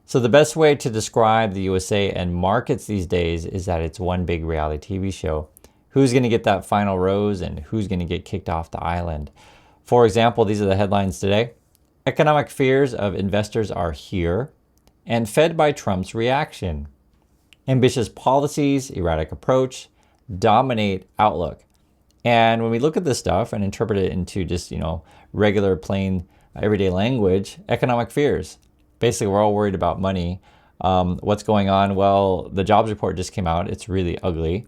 So the best way to describe the USA and markets these days is that it's one big reality TV show. Who's going to get that final rose and who's going to get kicked off the island? For example, these are the headlines today. Economic fears of investors are here and fed by Trump's reaction. Ambitious policies, erratic approach, dominate outlook. And when we look at this stuff and interpret it into just, regular, plain, everyday language, economic fears. Basically, we're all worried about money. What's going on? Well, the jobs report just came out. It's really ugly.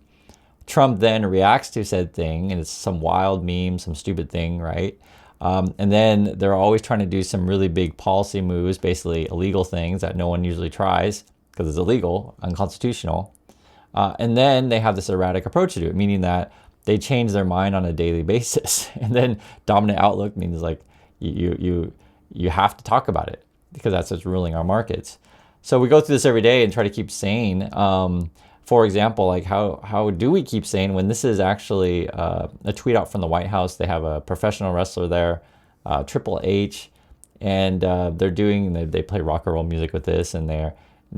Trump then reacts to said thing, and it's some wild meme, some stupid thing, right? And then they're always trying to do some really big policy moves, basically illegal things that no one usually tries because it's illegal, unconstitutional. And then they have this erratic approach to it, meaning that they change their mind on a daily basis. And then dominant outlook means like you have to talk about it because that's what's ruling our markets. So we go through this every day and try to keep sane. For example, like how do we keep sane when this is actually a tweet out from the White House? They have a professional wrestler there, Triple H, and they play rock and roll music with this, and they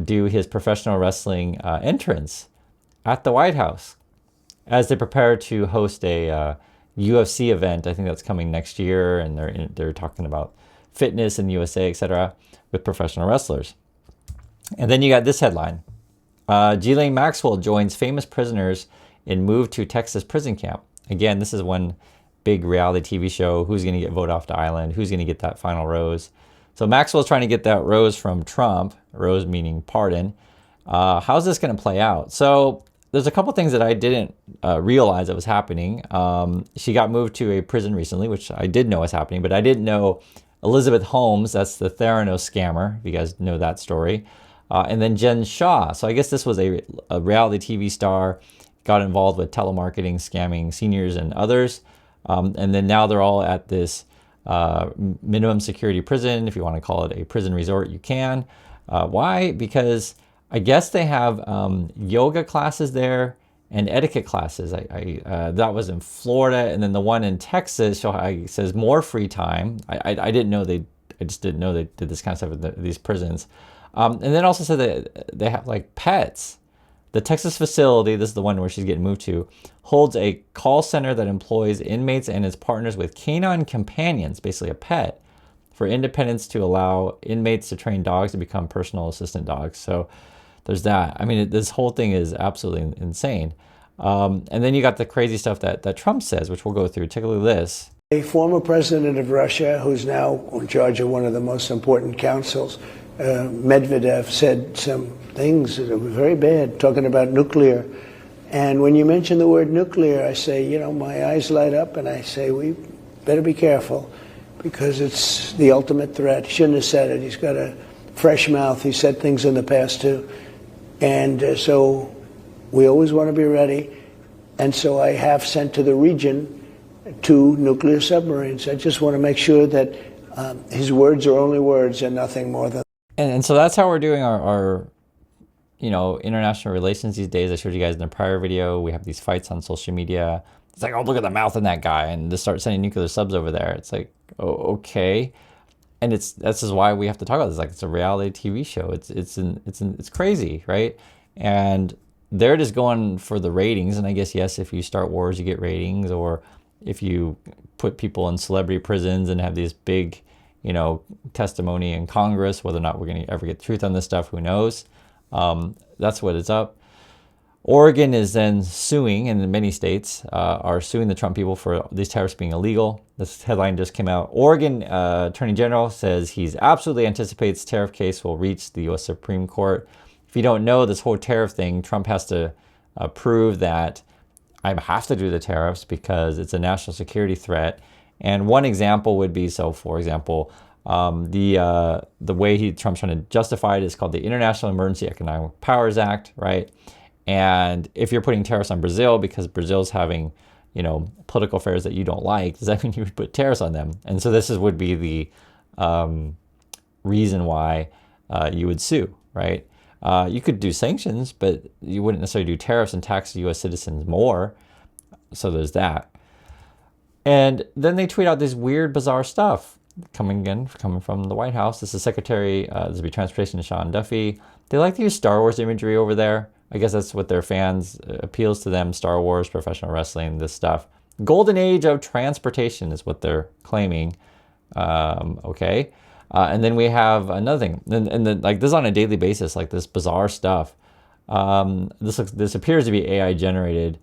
do his professional wrestling entrance at the White House as they prepare to host a UFC event. I think that's coming next year, and they're talking about fitness in the USA, etc., with professional wrestlers. And then you got this headline. Ghislaine Maxwell joins famous prisoners in move to Texas prison camp. Again, this is one big reality TV show. Who's going to get voted off the island? Who's going to get that final rose? So Maxwell's trying to get that rose from Trump, rose meaning pardon. How's this going to play out? So there's a couple things that I didn't realize that was happening. She got moved to a prison recently, which I did know was happening, but I didn't know Elizabeth Holmes, that's the Theranos scammer, if you guys know that story. And then Jen Shaw. So I guess this was a reality TV star, got involved with telemarketing, scamming seniors and others. And then now they're all at this minimum security prison. If you want to call it a prison resort, you can. Why? Because I guess they have yoga classes there and etiquette classes. That was in Florida, and then the one in Texas says more free time. I didn't know I just didn't know they did this kind of stuff in these prisons. And then also said that they have like pets. The Texas facility, this is the one where she's getting moved to, holds a call center that employs inmates and its partners with canine companions, basically a pet, for independence to allow inmates to train dogs to become personal assistant dogs. So there's that. I mean, this whole thing is absolutely insane. And then you got the crazy stuff that Trump says, which we'll go through. Take a look at this. A former president of Russia, who's now in charge of one of the most important councils, Medvedev, said some things that were very bad, talking about nuclear. And when you mention the word nuclear, I say, my eyes light up, and I say, we better be careful, because it's the ultimate threat. He shouldn't have said it. He's got a fresh mouth. He said things in the past, too. And so we always want to be ready. And so I have sent to the region 2 nuclear submarines. I just want to make sure that his words are only words and nothing more than. And so that's how we're doing our international relations these days. I showed you guys in the prior video. We have these fights on social media. It's like, oh, look at the mouth in that guy, and just start sending nuclear subs over there. It's like, oh, okay. And this is why we have to talk about this. Like, it's a reality TV show. It's crazy, right? And they're just going for the ratings. And I guess, yes, if you start wars, you get ratings, or if you put people in celebrity prisons and have these big, testimony in Congress, whether or not we're going to ever get truth on this stuff, who knows? That's what it's up. Oregon is then suing, and many states are suing the Trump people for these tariffs being illegal. This headline just came out. Oregon Attorney General says he's absolutely anticipates tariff case will reach the U.S. Supreme Court. If you don't know this whole tariff thing, Trump has to prove that I have to do the tariffs because it's a national security threat. And one example would be, for example, the way Trump's trying to justify it is called the International Emergency Economic Powers Act, right? And if you're putting tariffs on Brazil because Brazil's having, political affairs that you don't like, does that mean you would put tariffs on them? And so this would be the reason why you would sue, right? You could do sanctions, but you wouldn't necessarily do tariffs and tax U.S. citizens more. So there's that. And then they tweet out this weird, bizarre stuff. coming from the White House. This is Secretary, this will be Transportation Sean Duffy. They like to use Star Wars imagery over there. I guess that's what their fans appeals to them. Star Wars, professional wrestling, this stuff. Golden age of transportation is what they're claiming. Okay. And then we have another thing, and then like this is on a daily basis, like this bizarre stuff. This appears to be AI generated.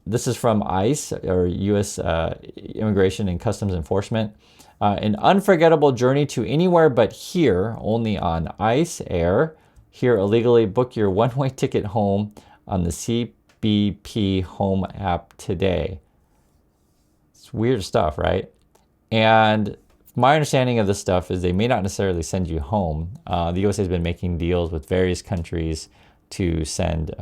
This is from ICE, or U.S. Immigration and Customs Enforcement. An unforgettable journey to anywhere but here, only on ICE Air. Here illegally, book your one-way ticket home on the CBP Home app today. It's weird stuff, right? And my understanding of this stuff is they may not necessarily send you home. The USA has been making deals with various countries to send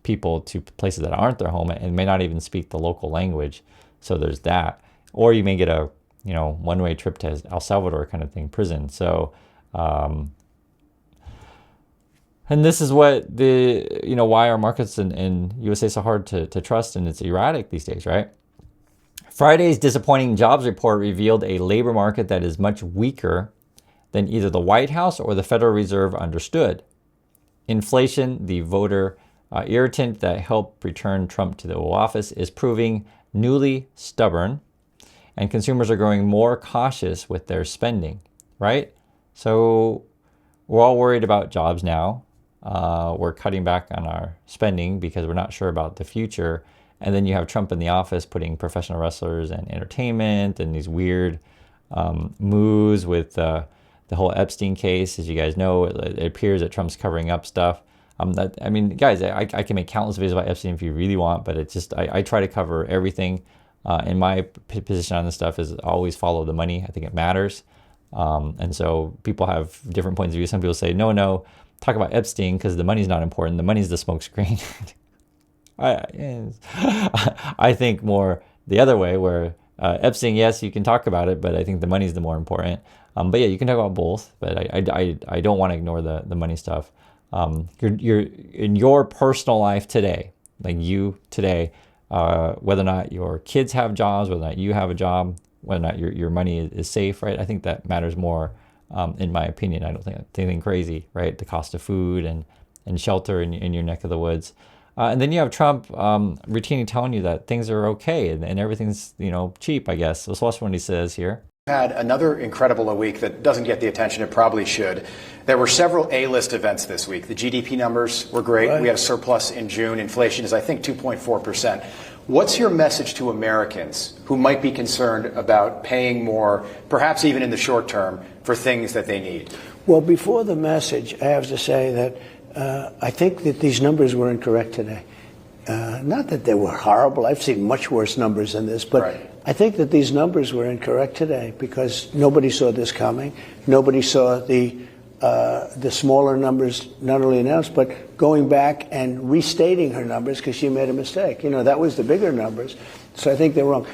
people to places that aren't their home and may not even speak the local language. So there's that. Or you may get a one-way trip to El Salvador kind of thing, prison. So, and this is what why our markets in USA so hard to trust, and it's erratic these days, right? Friday's disappointing jobs report revealed a labor market that is much weaker than either the White House or the Federal Reserve understood. Inflation, the voter irritant that helped return Trump to the Oval Office, is proving newly stubborn, and consumers are growing more cautious with their spending, right? So we're all worried about jobs now. We're cutting back on our spending because we're not sure about the future. And then you have Trump in the office putting professional wrestlers and entertainment and these weird moves with the whole Epstein case. As you guys know, it appears that Trump's covering up stuff. Guys, I can make countless videos about Epstein if you really want, but it's just, I try to cover everything. And my position on this stuff is always follow the money. I think it matters. And so people have different points of view. Some people say, no, talk about Epstein because the money's not important. The money's the smokescreen. I think more the other way, where Epstein, yes, you can talk about it, but I think the money's the more important. But yeah, you can talk about both, but I don't want to ignore the money stuff. You're in your personal life today, like you today, whether or not your kids have jobs, whether or not you have a job, whether or not your money is safe, right? I think that matters more, in my opinion. I don't think anything crazy, right? The cost of food and shelter in your neck of the woods. And then you have Trump routinely telling you that things are okay and everything's cheap, I guess. So let's watch what he says here. Had another incredible week that doesn't get the attention it probably should. There were several A-list events this week. The GDP numbers were great. Right. We had a surplus in June. Inflation is, I think, 2.4%. What's your message to Americans who might be concerned about paying more, perhaps even in the short term, for things that they need? Well, before the message, I have to say that I think that these numbers were incorrect today. Not that they were horrible. I've seen much worse numbers than this, but right. I think that these numbers were incorrect today because nobody saw this coming. Nobody saw the smaller numbers not only announced, but going back and restating her numbers because she made a mistake. That was the bigger numbers. So I think they're wrong.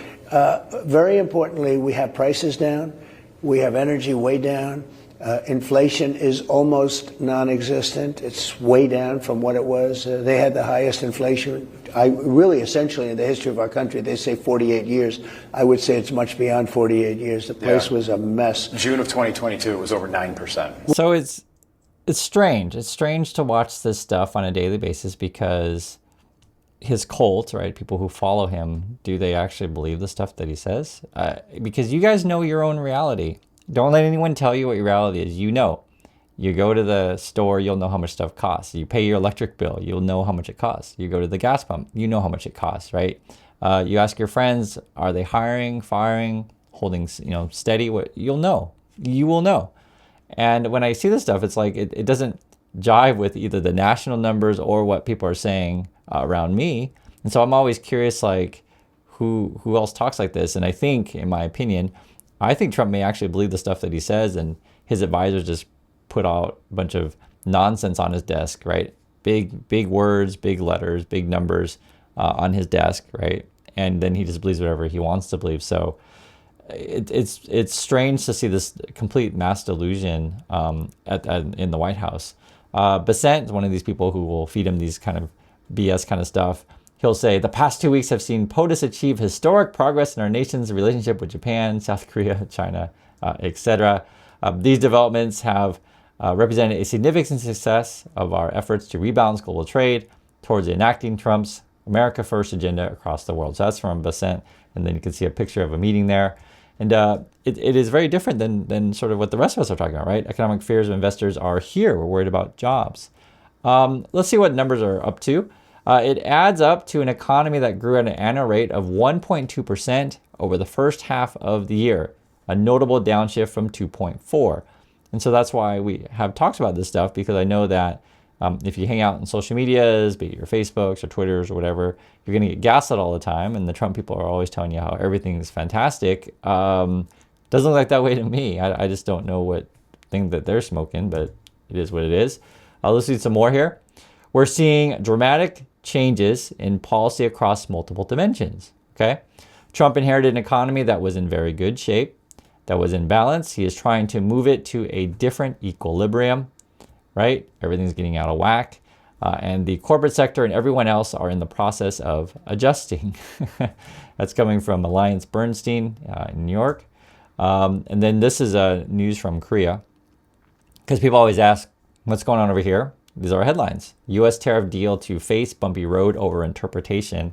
Very importantly, we have prices down. We have energy way down. Inflation is almost non-existent. It's way down from what it was. They had the highest inflation, essentially in the history of our country. They say 48 years. I would say it's much beyond 48 years. The place was a mess. June of 2022, it was over 9%. So it's strange. It's strange to watch this stuff on a daily basis because his cult, right, people who follow him, do they actually believe the stuff that he says? Because you guys know your own reality. Don't let anyone tell you what your reality is. You go to the store, you'll know how much stuff costs. You pay your electric bill, you'll know how much it costs. You go to the gas pump, you know how much it costs, right? You ask your friends, are they hiring, firing, holding, steady? What you will know. And when I see this stuff, it's like it doesn't jive with either the national numbers or what people are saying around me. And so I'm always curious, like who else talks like this? And I think, in my opinion, Trump may actually believe the stuff that he says, and his advisors just put out a bunch of nonsense on his desk, right? Big words, big letters, big numbers on his desk, right? And then he just believes whatever he wants to believe. So it's strange to see this complete mass delusion in the White House. Besant is one of these people who will feed him these kind of BS kind of stuff. He'll say, the past 2 weeks have seen POTUS achieve historic progress in our nation's relationship with Japan, South Korea, China, etc. These developments have represented a significant success of our efforts to rebalance global trade towards enacting Trump's America First agenda across the world. So that's from Basant, and then you can see a picture of a meeting there. And it is very different than sort of what the rest of us are talking about, right? Economic fears of investors are here. We're worried about jobs. Let's see what numbers are up to. It adds up to an economy that grew at an annual rate of 1.2% over the first half of the year, a notable downshift from 2.4. And so that's why we have talked about this stuff, because I know that if you hang out in social medias, be it your Facebooks or Twitters or whatever, you're going to get gaslit all the time. And the Trump people are always telling you how everything is fantastic. Doesn't look like that way to me. I just don't know what thing that they're smoking, but it is what it is. Let's see some more here. We're seeing dramatic changes in policy across multiple dimensions. Okay, Trump inherited an economy that was in very good shape, that was in balance. He is trying to move it to a different equilibrium, right? Everything's getting out of whack. And the corporate sector and everyone else are in the process of adjusting. That's coming from Alliance Bernstein in New York. And then this is news from Korea, because people always ask, what's going on over here? These are our headlines. U.S. tariff deal to face bumpy road over interpretation.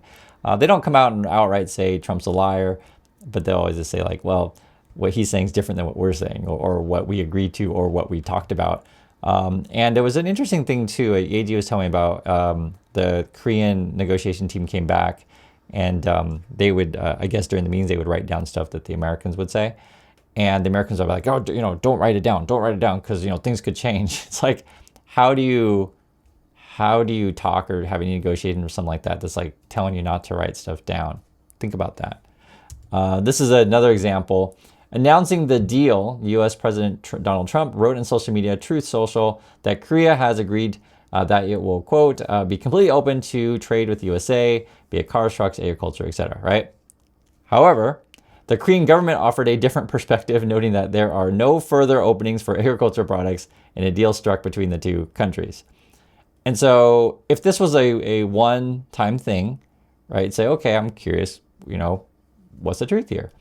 They don't come out and outright say Trump's a liar, but they'll always just say like, well, what he's saying is different than what we're saying, or what we agreed to, or what we talked about. And there was an interesting thing too. AG was telling me about the Korean negotiation team came back, and they would, I guess during the meetings, they would write down stuff that the Americans would say. And the Americans are like, oh, don't write it down. Don't write it down, because, things could change. It's like, how do you talk or have any negotiation or something like that that's like telling you not to write stuff down? Think about that. This is another example. Announcing the deal, U.S. President Donald Trump wrote in social media, Truth Social, that Korea has agreed that it will, quote, be completely open to trade with the USA, be it cars, trucks, agriculture, etc., right? However, the Korean government offered a different perspective, noting that there are no further openings for agriculture products in a deal struck between the two countries. And so if this was a one-time thing, right, say, okay, I'm curious, what's the truth here?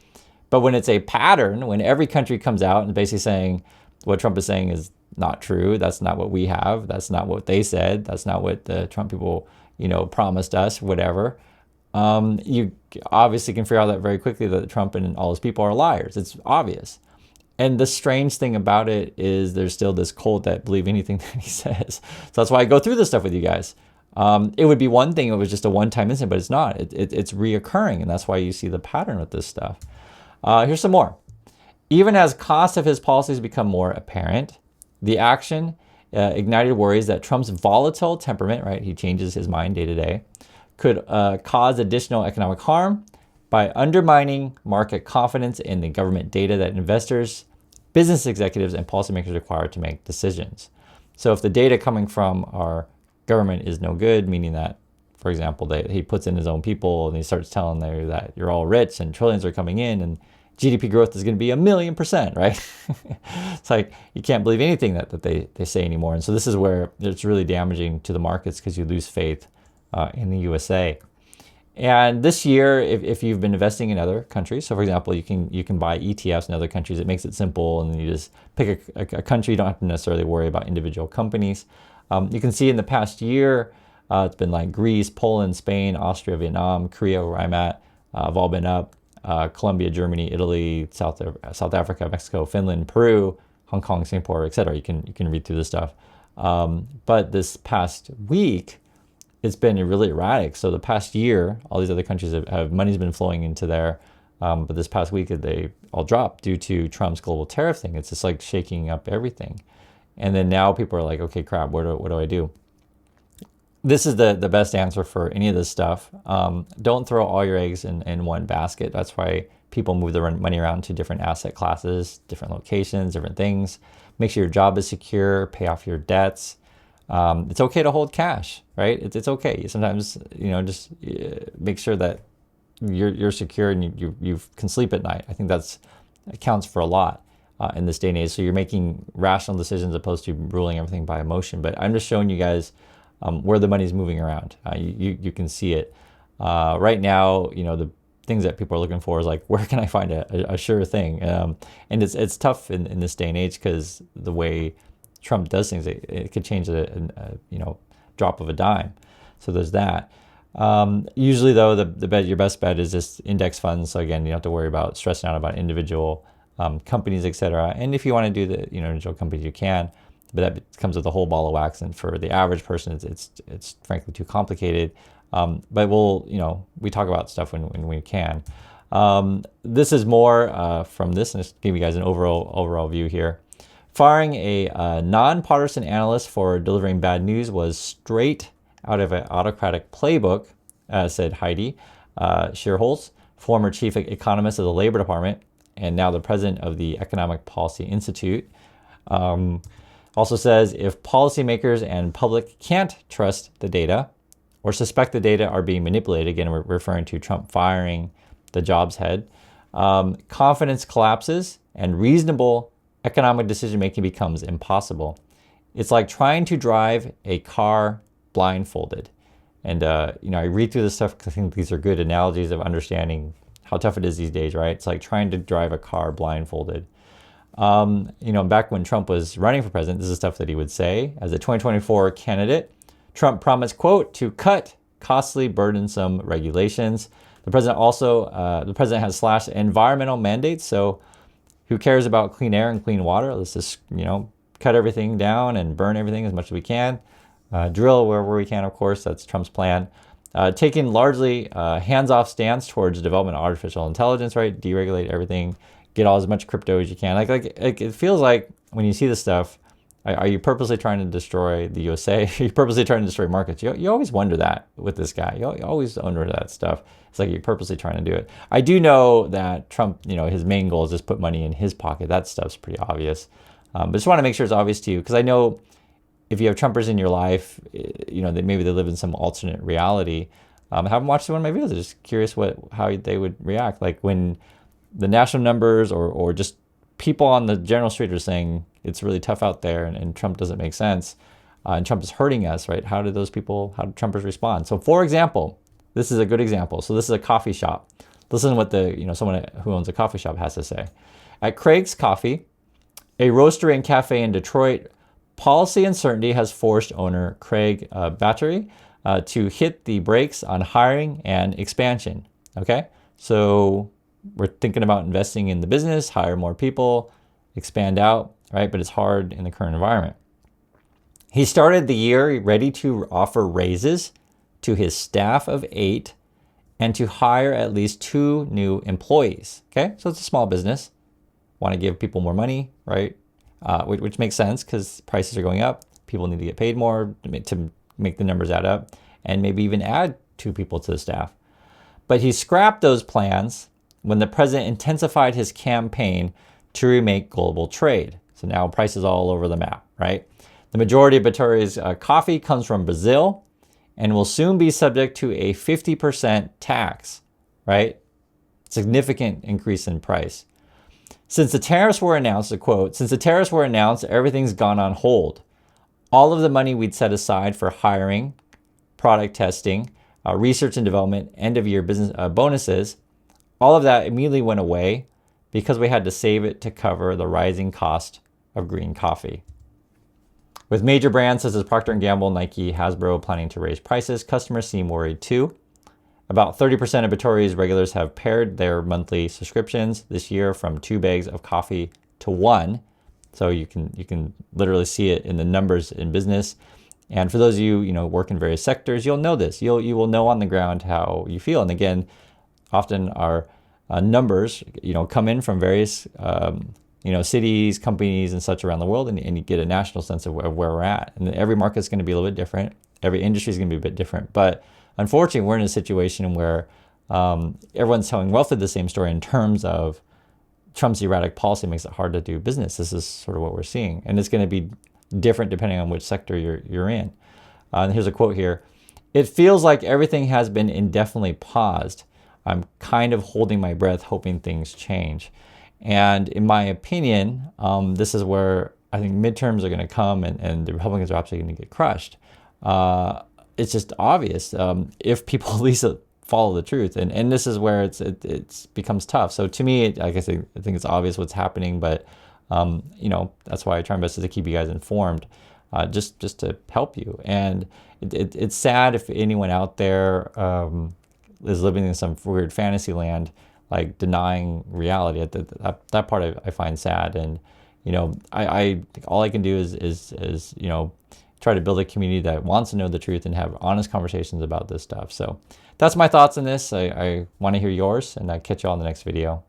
But when it's a pattern, when every country comes out and basically saying what Trump is saying is not true, that's not what we have, that's not what they said, that's not what the Trump people, promised us, whatever, you obviously can figure out that very quickly that Trump and all his people are liars. It's obvious. And the strange thing about it is there's still this cult that believe anything that he says. So that's why I go through this stuff with you guys. It would be one thing if it was just a one-time incident, but it's not. It's reoccurring, and that's why you see the pattern with this stuff. Here's some more. Even as costs of his policies become more apparent, the action ignited worries that Trump's volatile temperament, right, he changes his mind day to day, could cause additional economic harm by undermining market confidence in the government data that investors, business executives, and policymakers require to make decisions. So if the data coming from our government is no good, meaning that, for example, he puts in his own people and he starts telling them that you're all rich and trillions are coming in and GDP growth is going to be 1,000,000%, right? It's like you can't believe anything that they say anymore. And so this is where it's really damaging to the markets, because you lose faith in the USA. And this year, if you've been investing in other countries, so for example, you can buy ETFs in other countries. It makes it simple, and you just pick a country. You don't have to necessarily worry about individual companies. You can see in the past year, it's been like Greece, Poland, Spain, Austria, Vietnam, Korea, where I'm at, have all been up. Colombia, Germany, Italy, South Africa, Mexico, Finland, Peru, Hong Kong, Singapore, etc. You can read through this stuff. But this past week, it's been really erratic. So the past year, all these other countries have money's been flowing into there. But this past week, they all dropped due to Trump's global tariff thing. It's just like shaking up everything. And then now people are like, okay, crap, what do I do? This is the best answer for any of this stuff. Don't throw all your eggs in one basket. That's why people move their money around to different asset classes, different locations, different things. Make sure your job is secure, pay off your debts. It's okay to hold cash, right? It's okay. Sometimes, just make sure that you're secure and you can sleep at night. I think that counts for a lot in this day and age. So you're making rational decisions opposed to ruling everything by emotion. But I'm just showing you guys where the money's moving around. You can see it right now. things that people are looking for is like, where can I find a sure thing? And it's tough in this day and age because the way Trump does things, it could change a drop of a dime. So there's that. Usually though, your best bet is just index funds. So again, you don't have to worry about stressing out about individual companies, etc. And if you want to do the individual companies, you can, but that comes with a whole ball of wax. And for the average person, it's frankly too complicated. But we talk about stuff when we can. This is more from this, and just give you guys an overall view here. Firing a nonpartisan analyst for delivering bad news was straight out of an autocratic playbook, said Heidi Shierholz, former chief economist of the Labor Department and now the president of the Economic Policy Institute. Also says if policymakers and public can't trust the data or suspect the data are being manipulated, again, we're referring to Trump firing the jobs head, confidence collapses and reasonable economic decision-making becomes impossible. It's like trying to drive a car blindfolded. And, I read through this stuff because I think these are good analogies of understanding how tough it is these days, right? It's like trying to drive a car blindfolded. Back when Trump was running for president, this is stuff that he would say. As a 2024 candidate, Trump promised, quote, to cut costly, burdensome regulations. The president has slashed environmental mandates. So who cares about clean air and clean water? Let's just, cut everything down and burn everything as much as we can. Drill wherever we can, of course. That's Trump's plan. Taking largely hands-off stance towards development of artificial intelligence, right? Deregulate everything. Get all as much crypto as you can. Like it feels like when you see this stuff, are you purposely trying to destroy the USA? Are you purposely trying to destroy markets? You always wonder that with this guy. You always wonder that stuff. It's like you're purposely trying to do it. I do know that Trump, his main goal is just put money in his pocket. That stuff's pretty obvious. But just want to make sure it's obvious to you, because I know if you have Trumpers in your life, that maybe they live in some alternate reality. I haven't watched one of my videos. I'm just curious how they would react. Like when the national numbers or just people on the general street are saying it's really tough out there and Trump doesn't make sense and Trump is hurting us, right? How do Trumpers respond? So for example, this is a good example. So this is a coffee shop. Listen to what someone who owns a coffee shop has to say. At Craig's Coffee, a roastery and cafe in Detroit, policy uncertainty has forced owner Craig Battery to hit the brakes on hiring and expansion. Okay, so we're thinking about investing in the business, hire more people, expand out, right? But it's hard in the current environment. He started the year ready to offer raises to his staff of 8 and to hire at least 2 new employees. Okay, so it's a small business. Want to give people more money, right? Which makes sense because prices are going up. People need to get paid more to make the numbers add up, and maybe even add 2 people to the staff. But he scrapped those plans when the president intensified his campaign to remake global trade. So now prices all over the map, right? The majority of Baturi's coffee comes from Brazil and will soon be subject to a 50% tax, right? Significant increase in price. Since the tariffs were announced, a quote, since the tariffs were announced, everything's gone on hold. All of the money we'd set aside for hiring, product testing, research and development, end of year business bonuses, all of that immediately went away because we had to save it to cover the rising cost of green coffee. With major brands such as Procter & Gamble, Nike, Hasbro planning to raise prices, customers seem worried too. About 30% of Baturi's regulars have pared their monthly subscriptions this year from 2 bags of coffee to 1. So you can literally see it in the numbers in business. And for those of you work in various sectors, you'll know this. You will know on the ground how you feel. And again, often our numbers come in from various cities, companies, and such around the world, and you get a national sense of where we're at. And every market is going to be a little bit different. Every industry is going to be a bit different. But unfortunately, we're in a situation where everyone's telling roughly the same story in terms of Trump's erratic policy makes it hard to do business. This is sort of what we're seeing. And it's going to be different depending on which sector you're in. And here's a quote here. It feels like everything has been indefinitely paused. I'm kind of holding my breath, hoping things change. And in my opinion, this is where I think midterms are going to come and the Republicans are absolutely going to get crushed. It's just obvious. If people at least follow the truth. And this is where it becomes tough. So to me, like I say, I think it's obvious what's happening, but you know, that's why I try my best to keep you guys informed, just to help you. And it's sad if anyone out there is living in some weird fantasy land, like denying reality. That part I find sad. And you know, I all I can do is you know, try to build a community that wants to know the truth and have honest conversations about this stuff. So that's my thoughts on this. I want to hear yours, and I'll catch you all in the next video.